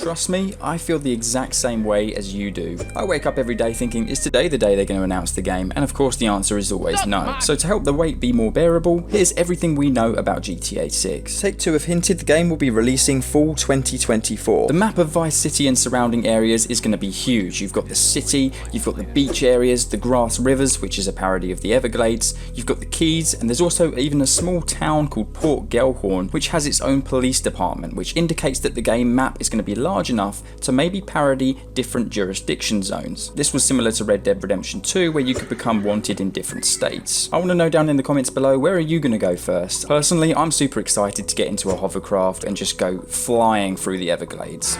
Trust me, I feel the exact same way as you do. I wake up every day thinking, is today the day they're going to announce the game? And of course the answer is always no. So to help the wait be more bearable, here's everything we know about GTA 6. Take-Two have hinted the game will be releasing fall 2024. The map of Vice City and surrounding areas is going to be huge. You've got the city, you've got the beach areas, the grass rivers, which is a parody of the Everglades, you've got the Keys, and there's also even a small town called Port Gellhorn, which has its own police department, which indicates that the game map is going to be large enough to maybe parody different jurisdiction zones. This was similar to Red Dead Redemption 2, where you could become wanted in different states. I want to know down in the comments below, where are you going to go first? Personally, I'm super excited to get into a hovercraft and just go flying through the Everglades.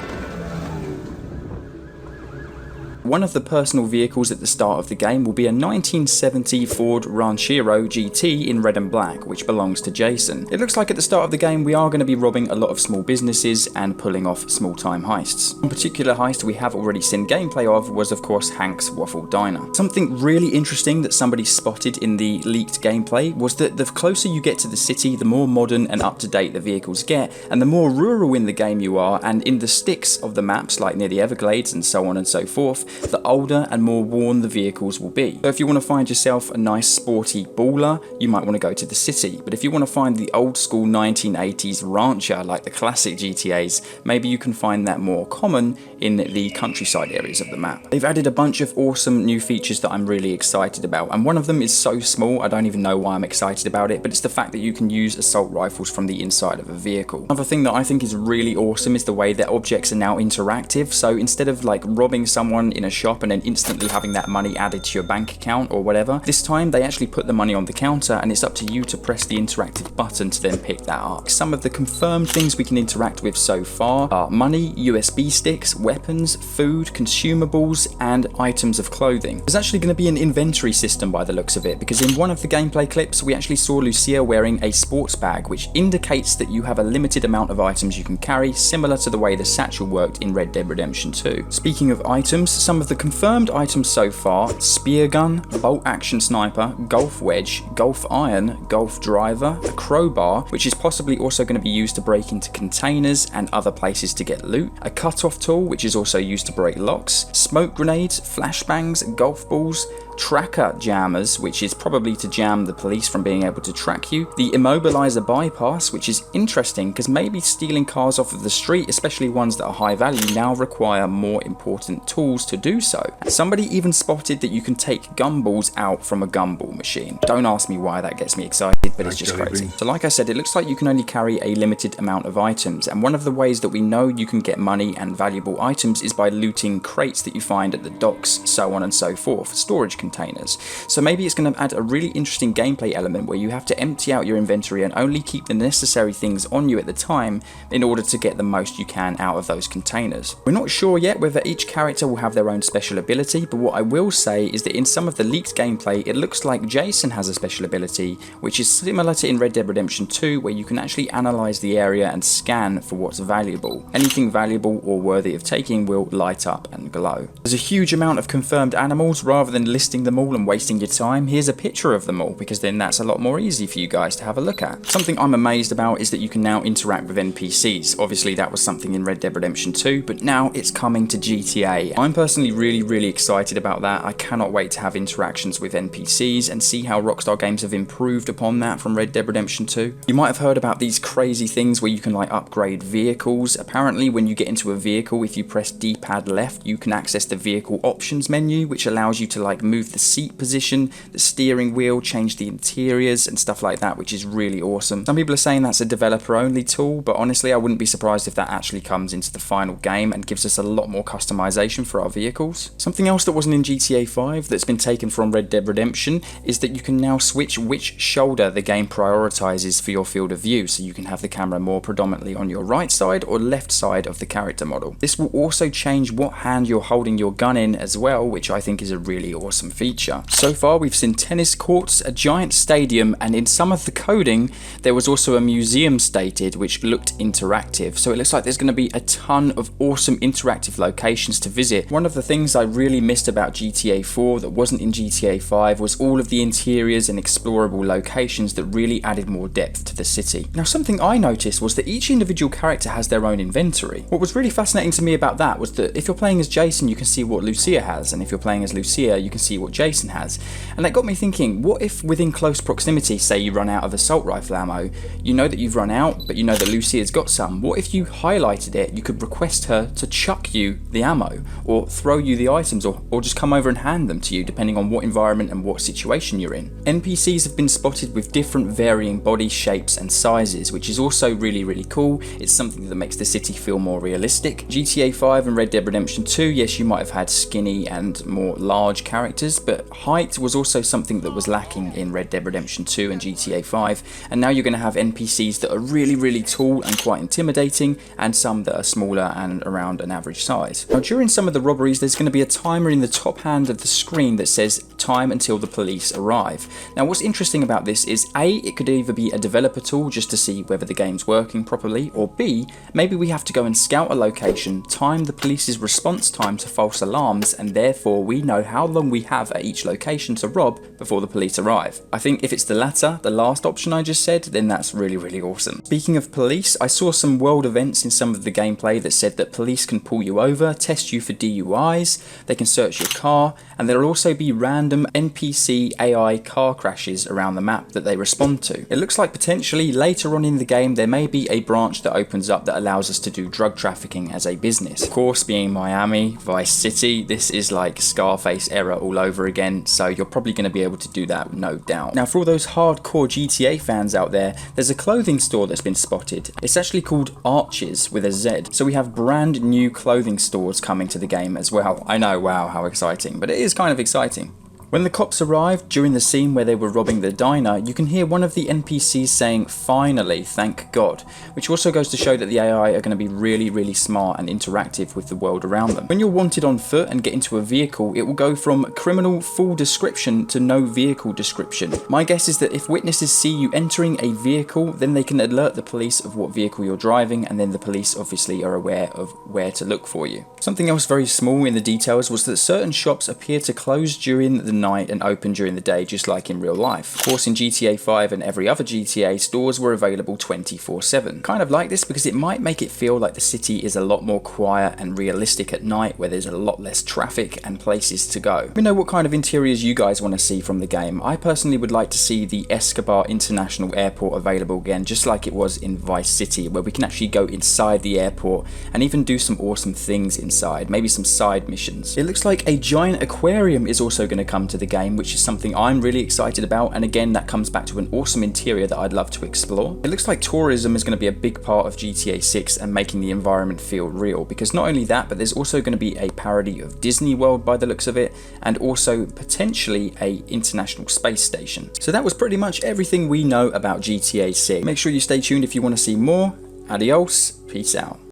One of the personal vehicles at the start of the game will be a 1970 Ford Ranchero GT in red and black, which belongs to Jason. It looks like at the start of the game we are going to be robbing a lot of small businesses and pulling off small-time heists. One particular heist we have already seen gameplay of was of course Hank's Waffle Diner. Something really interesting that somebody spotted in the leaked gameplay was that the closer you get to the city, the more modern and up-to-date the vehicles get, and the more rural in the game you are, and in the sticks of the maps like near the Everglades and so on and so forth, the older and more worn the vehicles will be. So if you want to find yourself a nice sporty baller, you might want to go to the city. But if you want to find the old school 1980s rancher like the classic GTAs, maybe you can find that more common in the countryside areas of the map. They've added a bunch of awesome new features that I'm really excited about, and one of them is so small I don't even know why I'm excited about it, but it's the fact that you can use assault rifles from the inside of a vehicle. Another thing that I think is really awesome is the way that objects are now interactive. So instead of like robbing someone in a shop and then instantly having that money added to your bank account or whatever, this time they actually put the money on the counter and it's up to you to press the interactive button to then pick that up. Some of the confirmed things we can interact with so far are money, USB sticks, weapons, food, consumables, and items of clothing. There's actually going to be an inventory system by the looks of it, because in one of the gameplay clips we actually saw Lucia wearing a sports bag, which indicates that you have a limited amount of items you can carry, similar to the way the satchel worked in Red Dead Redemption 2. Speaking of items, some of the confirmed items so far: spear gun, bolt action sniper, golf wedge, golf iron, golf driver, a crowbar, which is possibly also going to be used to break into containers and other places to get loot, a cut-off tool, which is also used to break locks, smoke grenades, flashbangs, golf balls, tracker jammers, which is probably to jam the police from being able to track you, the immobilizer bypass, which is interesting because maybe stealing cars off of the street, especially ones that are high value, now require more important tools to do so. Somebody even spotted that you can take gumballs out from a gumball machine. Don't ask me why that gets me excited, but it's just crazy. So like I said, it looks like you can only carry a limited amount of items, and one of the ways that we know you can get money and valuable items is by looting crates that you find at the docks, so on and so forth, storage containers. So maybe it's going to add a really interesting gameplay element where you have to empty out your inventory and only keep the necessary things on you at the time in order to get the most you can out of those containers. We're not sure yet whether each character will have their own special ability, but what I will say is that in some of the leaked gameplay it looks like Jason has a special ability, which is similar to in Red Dead Redemption 2, where you can actually analyze the area and scan for what's valuable. Anything valuable or worthy of taking will light up and glow. There's a huge amount of confirmed animals. Rather than listing them all and wasting your time, here's a picture of them all, because then that's a lot more easy for you guys to have a look at. Something I'm amazed about is that you can now interact with NPCs. Obviously that was something in Red Dead Redemption 2, but now it's coming to GTA. I'm personally really excited about that. I cannot wait to have interactions with NPCs and see how Rockstar Games have improved upon that from Red Dead Redemption 2. You might have heard about these crazy things where you can like upgrade vehicles. Apparently when you get into a vehicle, if you press D-pad left, you can access the vehicle options menu, which allows you to like move the seat position, the steering wheel, change the interiors and stuff like that, which is really awesome. Some people are saying that's a developer only tool, but honestly I wouldn't be surprised if that actually comes into the final game and gives us a lot more customization for our vehicles. Something else that wasn't in GTA 5 that's been taken from Red Dead Redemption is that you can now switch which shoulder the game prioritizes for your field of view, so you can have the camera more predominantly on your right side or left side of the character model. This will also change what hand you're holding your gun in as well, which I think is a really awesome feature. So far we've seen tennis courts, a giant stadium, and in some of the coding there was also a museum stated which looked interactive. So it looks like there's going to be a ton of awesome interactive locations to visit. One of the things I really missed about GTA 4 that wasn't in GTA 5 was all of the interiors and explorable locations that really added more depth to the city. Now something I noticed was that each individual character has their own inventory. What was really fascinating to me about that was that if you're playing as Jason you can see what Lucia has, and if you're playing as Lucia you can see what Jason has. And that got me thinking, what if within close proximity, say you run out of assault rifle ammo, you know that you've run out but you know that Lucia's got some. What if you highlighted it, you could request her to chuck you the ammo or throw you the items or just come over and hand them to you depending on what environment and what situation you're in. NPCs have been spotted with different varying body shapes and sizes, which is also really cool. It's something that makes the city feel more realistic. GTA 5 and Red Dead Redemption 2, yes, you might have had skinny and more large characters, but height was also something that was lacking in Red Dead Redemption 2 and GTA 5, and now you're going to have NPCs that are really tall and quite intimidating, and some that are smaller and around an average size. Now during some of the robberies there's going to be a timer in the top hand of the screen that says time until the police arrive. Now what's interesting about this is A, it could either be a developer tool just to see whether the game's working properly, or B, maybe we have to go and scout a location, time the police's response time to false alarms, and therefore we know how long we have at each location to rob before the police arrive. I think if it's the latter, the last option I just said, then that's really awesome. Speaking of police, I saw some world events in some of the gameplay that said that police can pull you over, test you for DUIs, they can search your car, and there'll also be random NPC AI car crashes around the map that they respond to. It looks like potentially later on in the game there may be a branch that opens up that allows us to do drug trafficking as a business. Of course, being Miami, Vice City, this is like Scarface era all over again, so you're probably going to be able to do that, no doubt. Now for all those hardcore GTA fans out there, there's a clothing store that's been spotted. It's actually called Arches with a Z, so we have brand new clothing stores coming to the game as well. I know, wow, how exciting, but it is kind of exciting. When the cops arrived during the scene where they were robbing the diner, you can hear one of the NPCs saying, "Finally, thank God," which also goes to show that the AI are going to be really smart and interactive with the world around them. When you're wanted on foot and get into a vehicle, it will go from criminal full description to no vehicle description. My guess is that if witnesses see you entering a vehicle, then they can alert the police of what vehicle you're driving, and then the police obviously are aware of where to look for you. Something else very small in the details was that certain shops appear to close during the night and open during the day, just like in real life. Of course, in GTA 5 and every other GTA, stores were available 24/7. Kind of like this because it might make it feel like the city is a lot more quiet and realistic at night, where there's a lot less traffic and places to go. Let me know what kind of interiors you guys want to see from the game. I personally would like to see the Escobar International Airport available again, just like it was in Vice City, where we can actually go inside the airport and even do some awesome things inside, maybe some side missions. It looks like a giant aquarium is also going to come to the game, which is something I'm really excited about, and again that comes back to an awesome interior that I'd love to explore. It looks like tourism is going to be a big part of GTA 6 and making the environment feel real, because not only that, but there's also going to be a parody of Disney World by the looks of it, and also potentially a international space station. So that was pretty much everything we know about GTA 6. Make sure you stay tuned if you want to see more. Adios, peace out.